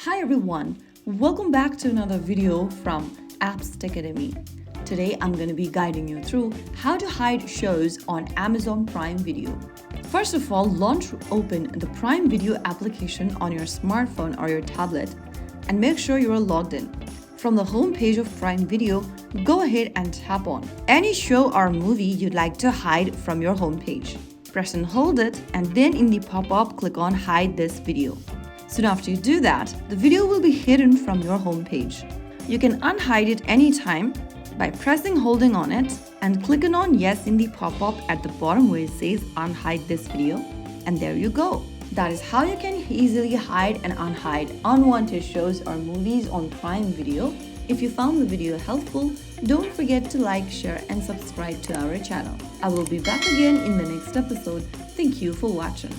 Hi everyone, welcome back to another video from Apps Academy. Today I'm going to be guiding you through how to hide shows on Amazon Prime Video. First of all, launch open the Prime Video application on your smartphone or your tablet and make sure you are logged in. From the home page of Prime Video, go ahead and tap on any show or movie you'd like to hide from your home page. Press and hold it, and then in the pop-up click on Hide this video. Soon after you do that, the video will be hidden from your home page. You can unhide it anytime by holding on it and clicking on Yes in the pop-up at the bottom where it says Unhide this video, and there you go. That is how you can easily hide and unhide unwanted shows or movies on Prime Video. If you found the video helpful, don't forget to like, share and subscribe to our channel. I will be back again in the next episode. Thank you for watching.